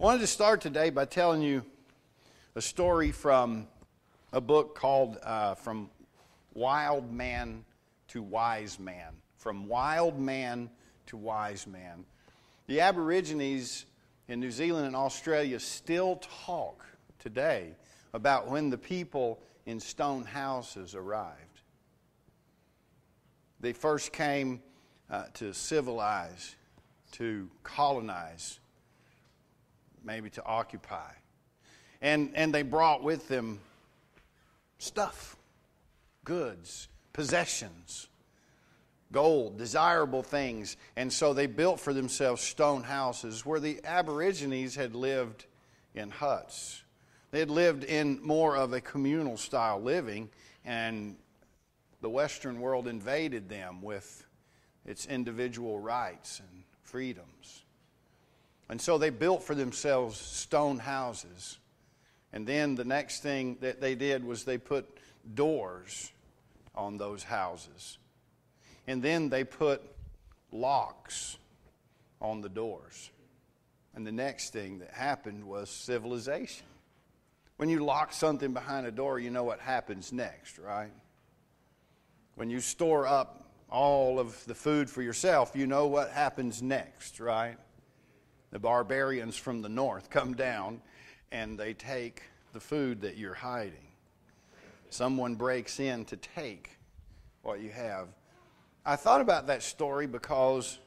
I wanted to start today by telling you a story from a book called From Wild Man to Wise Man. From Wild Man to Wise Man. The Aborigines in New Zealand and Australia still talk today about when the people in stone houses arrived. They first came to civilize, to colonize, maybe to occupy. And they brought with them stuff, goods, possessions, gold, desirable things. And so they built for themselves stone houses where the Aborigines had lived in huts. They had lived in more of a communal style living, and the Western world invaded them with its individual rights and freedoms. And so they built for themselves stone houses. And then the next thing that they did was they put doors on those houses. And then they put locks on the doors. And the next thing that happened was civilization. When you lock something behind a door, you know what happens next, right? When you store up all of the food for yourself, you know what happens next, right? The barbarians from the north come down and they take the food that you're hiding. Someone breaks in to take what you have. I thought about that story because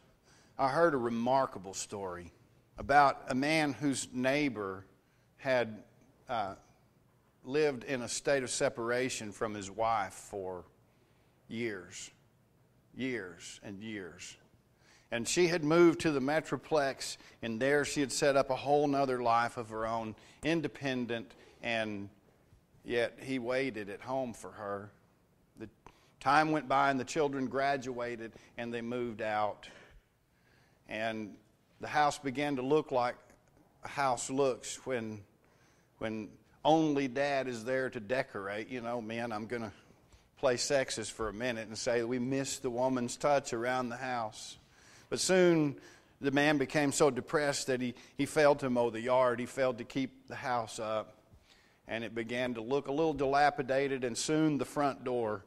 I heard a remarkable story about a man whose neighbor had lived in a state of separation from his wife for years and years. And she had moved to the Metroplex, and there she had set up a whole nother life of her own, independent, and yet he waited at home for her. The time went by, and the children graduated, and they moved out. And the house began to look like a house looks when only dad is there to decorate. You know, man, I'm going to play sexist for a minute and say we miss the woman's touch around the house. But soon the man became so depressed that he failed to mow the yard. He failed to keep the house up. And it began to look a little dilapidated, and soon the front door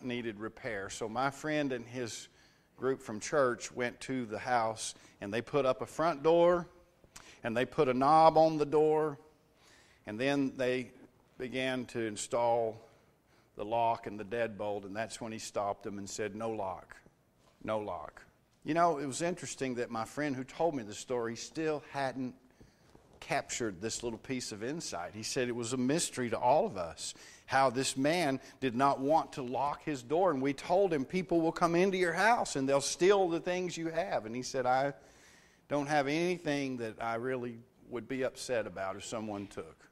needed repair. So my friend and his group from church went to the house, and they put up a front door, and they put a knob on the door, and then they began to install the lock and the deadbolt, and that's when he stopped them and said, "No lock, no lock." You know, it was interesting that my friend who told me the story still hadn't captured this little piece of insight. He said it was a mystery to all of us how this man did not want to lock his door. And we told him, people will come into your house and they'll steal the things you have. And he said, I don't have anything that I really would be upset about if someone took.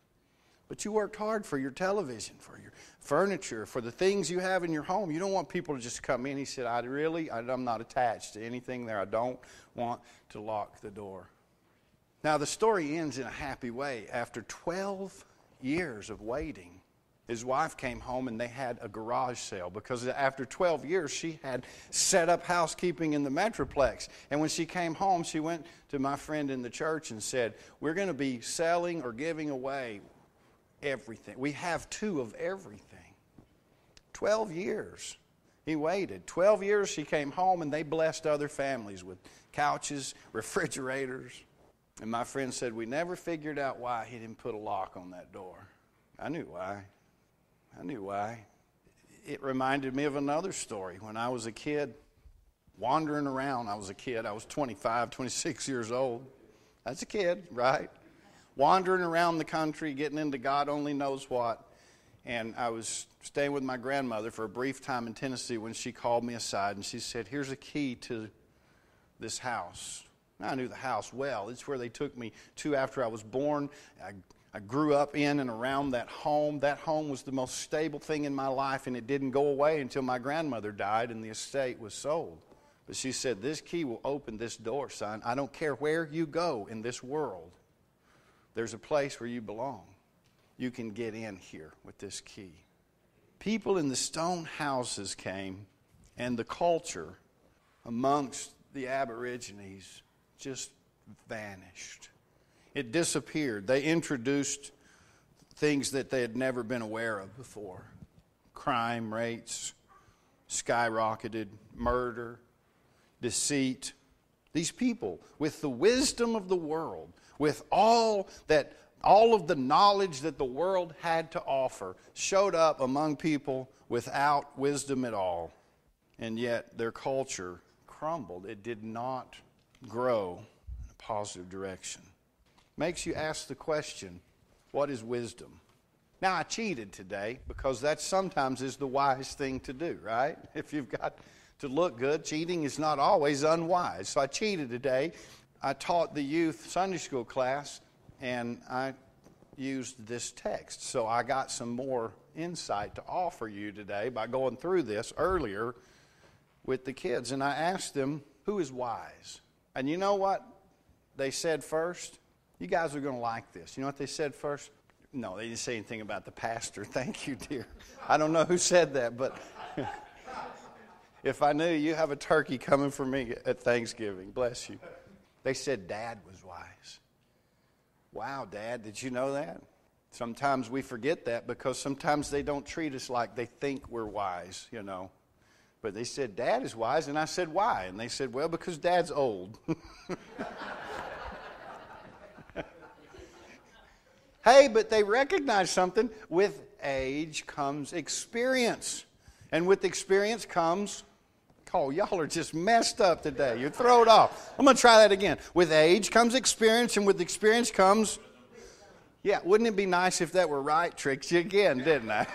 But you worked hard for your television, for your furniture, for the things you have in your home. You don't want people to just come in. He said, I'm not attached to anything there. I don't want to lock the door. Now, the story ends in a happy way. After 12 years of waiting, his wife came home and they had a garage sale because after 12 years, she had set up housekeeping in the Metroplex. And when she came home, she went to my friend in the church and said, we're going to be selling or giving away everything. We have 2 of everything. 12 years he waited. 12 years she came home and they blessed other families with couches, refrigerators. And my friend said, we never figured out why he didn't put a lock on that door. I knew why. It reminded me of another story. When I was a kid, wandering around, I was 25, 26 years old. That's a kid, right? Wandering around the country, getting into God only knows what. And I was staying with my grandmother for a brief time in Tennessee when she called me aside and she said, here's a key to this house. I knew the house well. It's where they took me to after I was born. I grew up in and around that home. That home was the most stable thing in my life, and it didn't go away until my grandmother died and the estate was sold. But she said, this key will open this door, son. I don't care where you go in this world. There's a place where you belong. You can get in here with this key. People in the stone houses came, and the culture amongst the Aborigines just vanished. It disappeared. They introduced things that they had never been aware of before. Crime rates skyrocketed, murder, deceit. These people, with the wisdom of the world, with all of the knowledge that the world had to offer, showed up among people without wisdom at all. And yet their culture crumbled. It did not grow in a positive direction. Makes you ask the question, what is wisdom? Now, I cheated today because that sometimes is the wise thing to do, right? If you've got to look good, cheating is not always unwise. So I cheated today. I taught the youth Sunday school class, and I used this text. So I got some more insight to offer you today by going through this earlier with the kids. And I asked them, who is wise? And you know what they said first? You guys are going to like this. You know what they said first? No, they didn't say anything about the pastor. Thank you, dear. I don't know who said that, but if I knew, you have a turkey coming for me at Thanksgiving. Bless you. They said Dad was wise. Wow, Dad, did you know that? Sometimes we forget that because sometimes they don't treat us like they think we're wise, you know. But they said, Dad is wise. And I said, why? And they said, well, because Dad's old. Hey, but they recognize something. With age comes experience. And with experience comes, oh, y'all are just messed up today. You're thrown off. I'm going to try that again. With age comes experience, and with experience comes, yeah, wouldn't it be nice if that were right? Tricked you again, didn't I?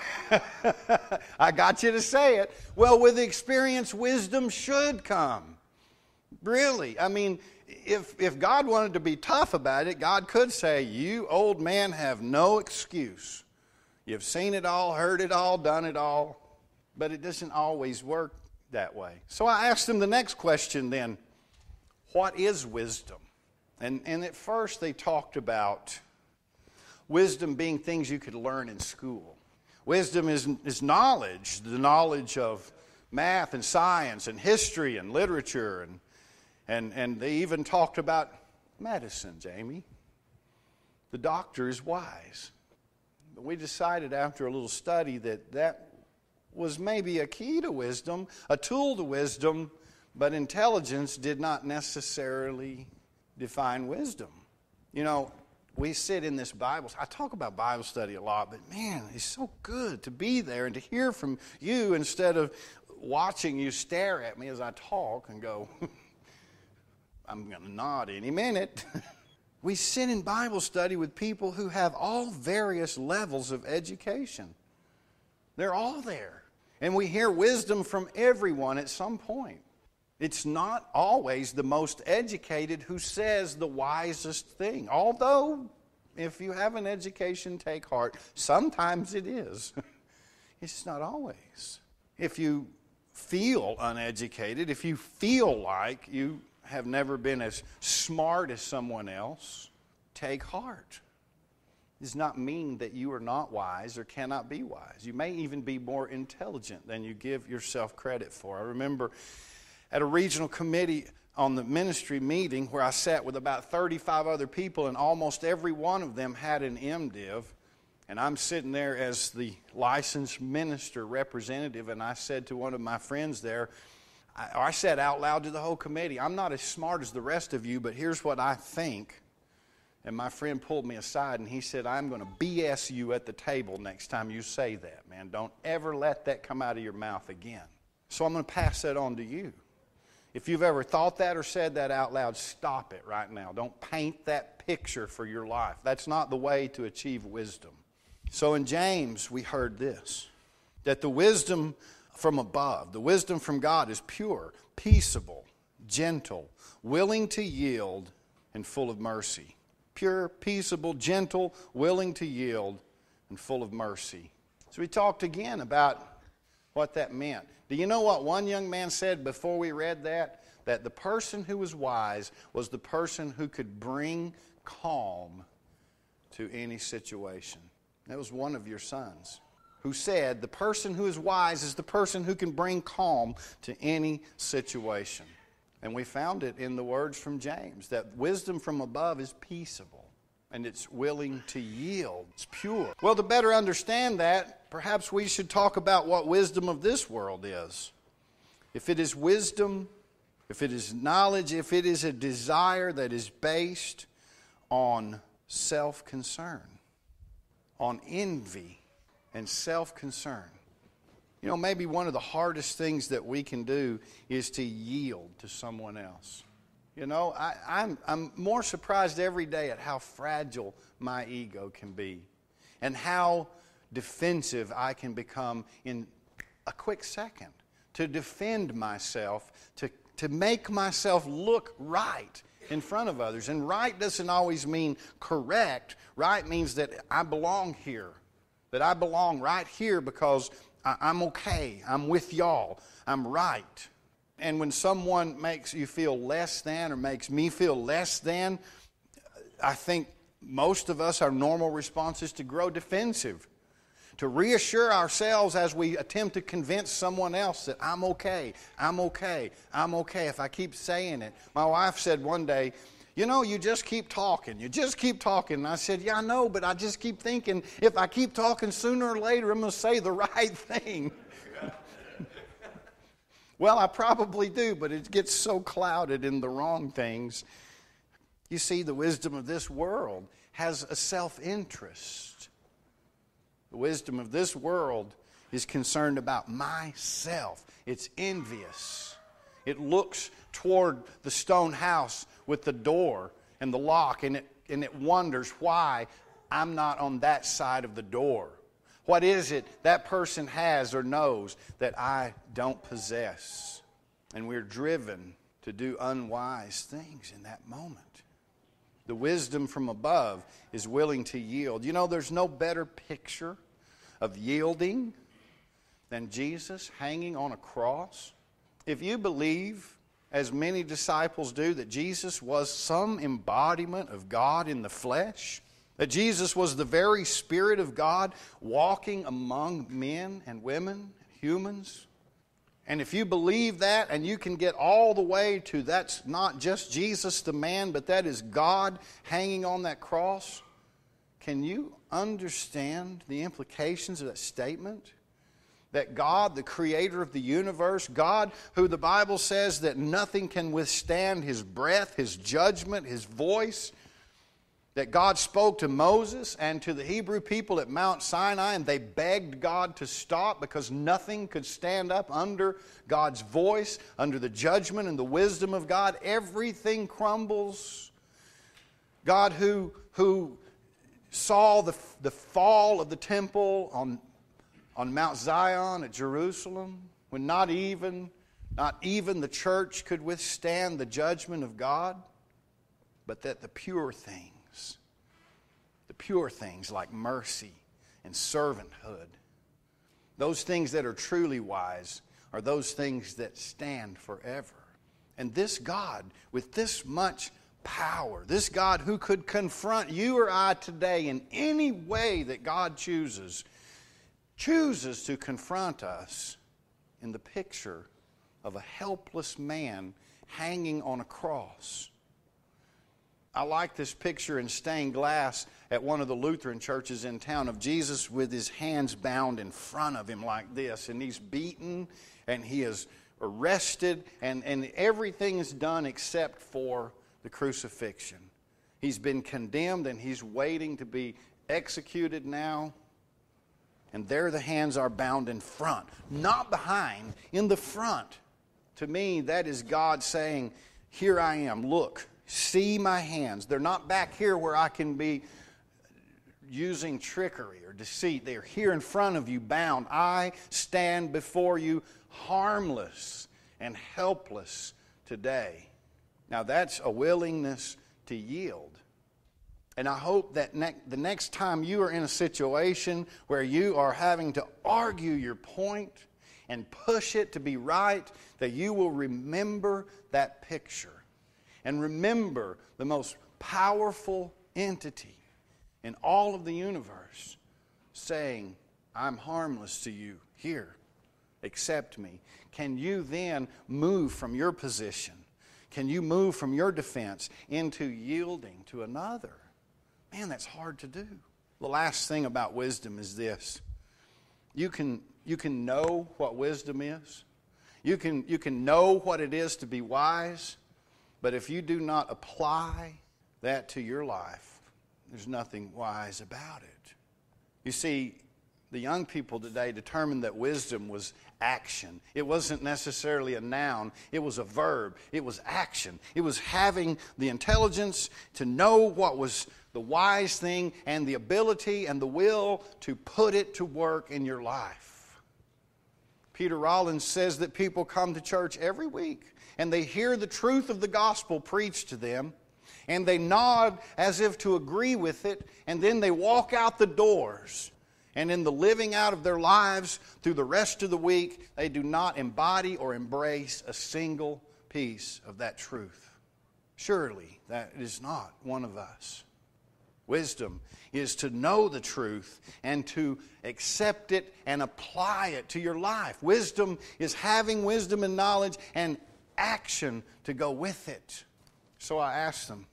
I got you to say it. Well, with experience, wisdom should come. Really. I mean, if God wanted to be tough about it, God could say, you old man have no excuse. You've seen it all, heard it all, done it all. But it doesn't always work that way. So I asked them the next question then, what is wisdom? And at first they talked about wisdom being things you could learn in school. Wisdom is knowledge, the knowledge of math and science and history and literature. And they even talked about medicine, Jamie. The doctor is wise. But we decided after a little study that was maybe a key to wisdom, a tool to wisdom, but intelligence did not necessarily define wisdom. You know, we sit in this Bible. I talk about Bible study a lot, but man, it's so good to be there and to hear from you instead of watching you stare at me as I talk and go, I'm going to nod any minute. We sit in Bible study with people who have all various levels of education. They're all there. And we hear wisdom from everyone at some point. It's not always the most educated who says the wisest thing. Although, if you have an education, take heart. Sometimes it is. It's just not always. If you feel uneducated, if you feel like you have never been as smart as someone else, take heart. It does not mean that you are not wise or cannot be wise. You may even be more intelligent than you give yourself credit for. I remember at a regional committee on the ministry meeting where I sat with about 35 other people, and almost every one of them had an MDiv, and I'm sitting there as the licensed minister representative, and I said to one of my friends there, I said out loud to the whole committee, I'm not as smart as the rest of you, but here's what I think. And my friend pulled me aside and he said, I'm going to BS you at the table next time you say that, man. Don't ever let that come out of your mouth again. So I'm going to pass that on to you. If you've ever thought that or said that out loud, stop it right now. Don't paint that picture for your life. That's not the way to achieve wisdom. So in James, we heard this, that the wisdom from above, the wisdom from God is pure, peaceable, gentle, willing to yield, and full of mercy. Pure, peaceable, gentle, willing to yield, and full of mercy. So we talked again about what that meant. Do you know what one young man said before we read that? That the person who was wise was the person who could bring calm to any situation. That was one of your sons who said the person who is wise is the person who can bring calm to any situation. And we found it in the words from James, that wisdom from above is peaceable. and it's willing to yield. It's pure. Well, to better understand that, perhaps we should talk about what wisdom of this world is. If it is wisdom, if it is knowledge, if it is a desire that is based on self-concern, on envy and self-concern. You know, maybe one of the hardest things that we can do is to yield to someone else. You know, I'm more surprised every day at how fragile my ego can be and how defensive I can become in a quick second to defend myself, to make myself look right in front of others. And right doesn't always mean correct. Right means that I belong here, that I belong right here because I'm okay, I'm with y'all, I'm right. And when someone makes you feel less than or makes me feel less than, I think most of us, our normal response is to grow defensive, to reassure ourselves as we attempt to convince someone else that I'm okay, I'm okay, I'm okay. If I keep saying it. My wife said one day, you know, you just keep talking. You just keep talking. And I said, yeah, I know, but I just keep thinking if I keep talking, sooner or later I'm going to say the right thing. Well, I probably do, but it gets so clouded in the wrong things. You see, the wisdom of this world has a self-interest. The wisdom of this world is concerned about myself. It's envious. It looks toward the stone house with the door and the lock, and it wonders why I'm not on that side of the door. What is it that person has or knows that I don't possess? And we're driven to do unwise things in that moment. The wisdom from above is willing to yield. You know, there's no better picture of yielding than Jesus hanging on a cross. If you believe, as many disciples do, that Jesus was some embodiment of God in the flesh, that Jesus was the very Spirit of God walking among men and women, humans. And if you believe that and you can get all the way to that's not just Jesus the man, but that is God hanging on that cross, can you understand the implications of that statement? That God, the creator of the universe, God who the Bible says that nothing can withstand His breath, His judgment, His voice, that God spoke to Moses and to the Hebrew people at Mount Sinai, and they begged God to stop because nothing could stand up under God's voice, under the judgment and the wisdom of God. Everything crumbles. God who saw the fall of the temple on Mount Zion at Jerusalem, when not even the church could withstand the judgment of God, but that the pure things like mercy and servanthood, those things that are truly wise, are those things that stand forever. And this God, with this much power, this God who could confront you or I today in any way that God chooses to confront us in the picture of a helpless man hanging on a cross. I like this picture in stained glass at one of the Lutheran churches in town of Jesus with his hands bound in front of him like this, and he's beaten and he is arrested, and everything is done except for the crucifixion. He's been condemned and he's waiting to be executed now. And there the hands are bound in front, not behind, in the front. To me, that is God saying, here I am, look, see my hands. They're not back here where I can be using trickery or deceit. They are here in front of you, bound. I stand before you harmless and helpless today. Now that's a willingness to yield. And I hope that the next time you are in a situation where you are having to argue your point and push it to be right, that you will remember that picture and remember the most powerful entity in all of the universe saying, I'm harmless to you here, accept me. Can you then move from your position? Can you move from your defense into yielding to another? Man, that's hard to do. The last thing about wisdom is this. You can know what wisdom is. You can know what it is to be wise. But if you do not apply that to your life, there's nothing wise about it. You see, the young people today determined that wisdom was action. It wasn't necessarily a noun. It was a verb. It was action. It was having the intelligence to know what was the wise thing and the ability and the will to put it to work in your life. Peter Rollins says that people come to church every week and they hear the truth of the gospel preached to them and they nod as if to agree with it, and then they walk out the doors. And in the living out of their lives through the rest of the week, they do not embody or embrace a single piece of that truth. Surely that is not one of us. Wisdom is to know the truth and to accept it and apply it to your life. Wisdom is having wisdom and knowledge and action to go with it. So I asked them.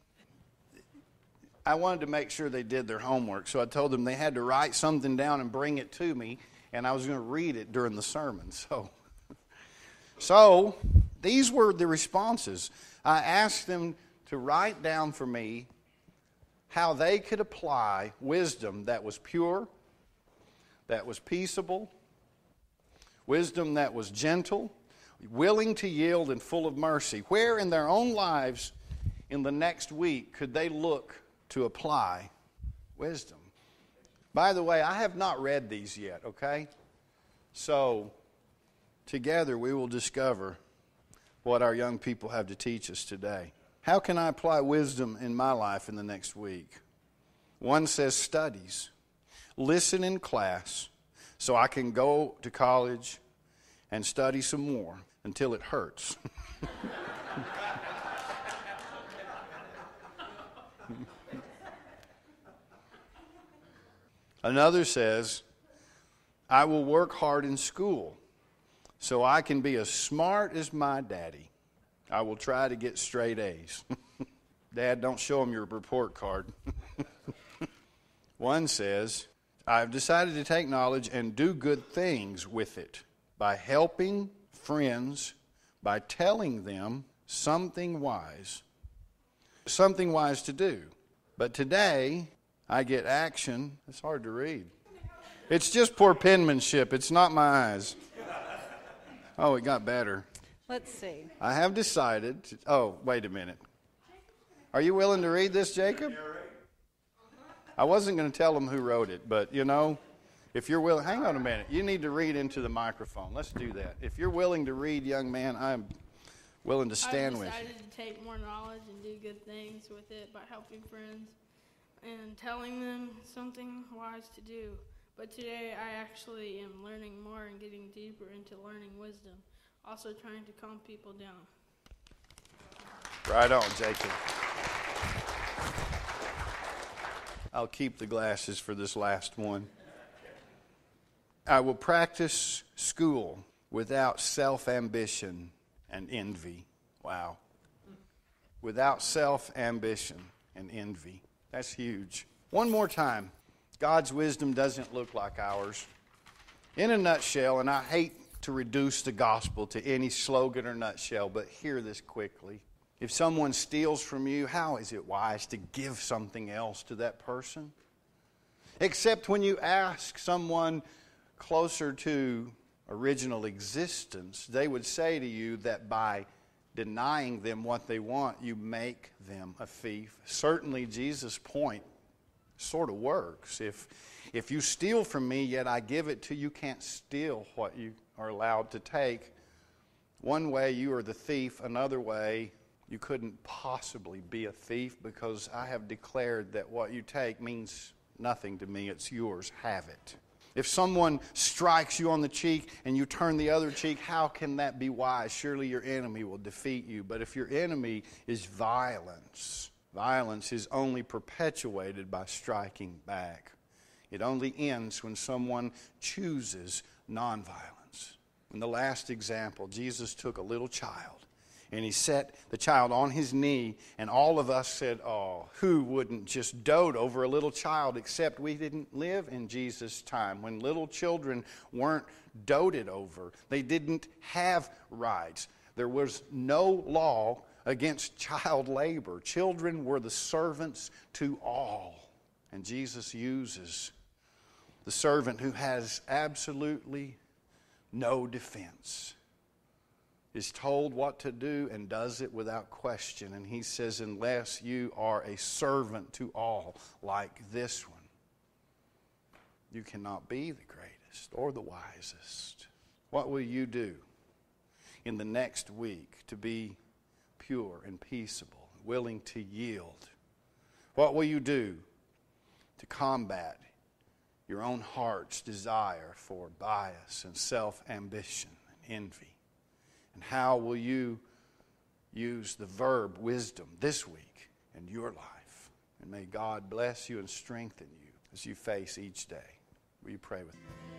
I wanted to make sure they did their homework, so I told them they had to write something down and bring it to me, and I was going to read it during the sermon. So these were the responses. I asked them to write down for me how they could apply wisdom that was pure, that was peaceable, wisdom that was gentle, willing to yield and full of mercy. Where in their own lives in the next week could they look to apply wisdom? By the way, I have not read these yet, okay? So, together we will discover what our young people have to teach us today. How can I apply wisdom in my life in the next week? One says studies. Listen in class so I can go to college and study some more until it hurts. Another says, I will work hard in school so I can be as smart as my daddy. I will try to get straight A's. Dad, don't show him your report card. One says, I've decided to take knowledge and do good things with it by helping friends, by telling them something wise to do. But today, I get action. It's hard to read. It's just poor penmanship. It's not my eyes. Oh, it got better. Let's see. I have decided to, oh, wait a minute. Are you willing to read this, Jacob? I wasn't going to tell them who wrote it, but you know, if you're willing, hang on a minute. You need to read into the microphone. Let's do that. If you're willing to read, young man, I'm willing to stand with you. I decided to take more knowledge and do good things with it by helping friends and telling them something wise to do. But today I actually am learning more and getting deeper into learning wisdom. Also trying to calm people down. Right on, Jacob. I'll keep the glasses for this last one. I will practice school without self-ambition and envy. Wow. Without self-ambition and envy. That's huge. One more time. God's wisdom doesn't look like ours. In a nutshell, and I hate to reduce the gospel to any slogan or nutshell, but hear this quickly. If someone steals from you, how is it wise to give something else to that person? Except when you ask someone closer to original existence, they would say to you that by denying them what they want, you make them a thief. Certainly, Jesus' point sort of works. If you steal from me, yet I give it to you, can't steal what you are allowed to take. One way, you are the thief. Another way, you couldn't possibly be a thief because I have declared that what you take means nothing to me. It's yours. Have it. If someone strikes you on the cheek and you turn the other cheek, how can that be wise? Surely your enemy will defeat you. But if your enemy is violence, violence is only perpetuated by striking back. It only ends when someone chooses nonviolence. In the last example, Jesus took a little child And he set the child on his knee, and all of us said, oh, who wouldn't just dote over a little child, except we didn't live in Jesus' time when little children weren't doted over. They didn't have rights. There was no law against child labor. Children were the servants to all. And Jesus uses the servant who has absolutely no defense, is told what to do and does it without question. And he says, unless you are a servant to all like this one, you cannot be the greatest or the wisest. What will you do in the next week to be pure and peaceable, willing to yield? What will you do to combat your own heart's desire for bias and self-ambition and envy? And how will you use the verb wisdom this week in your life? And may God bless you and strengthen you as you face each day. Will you pray with me?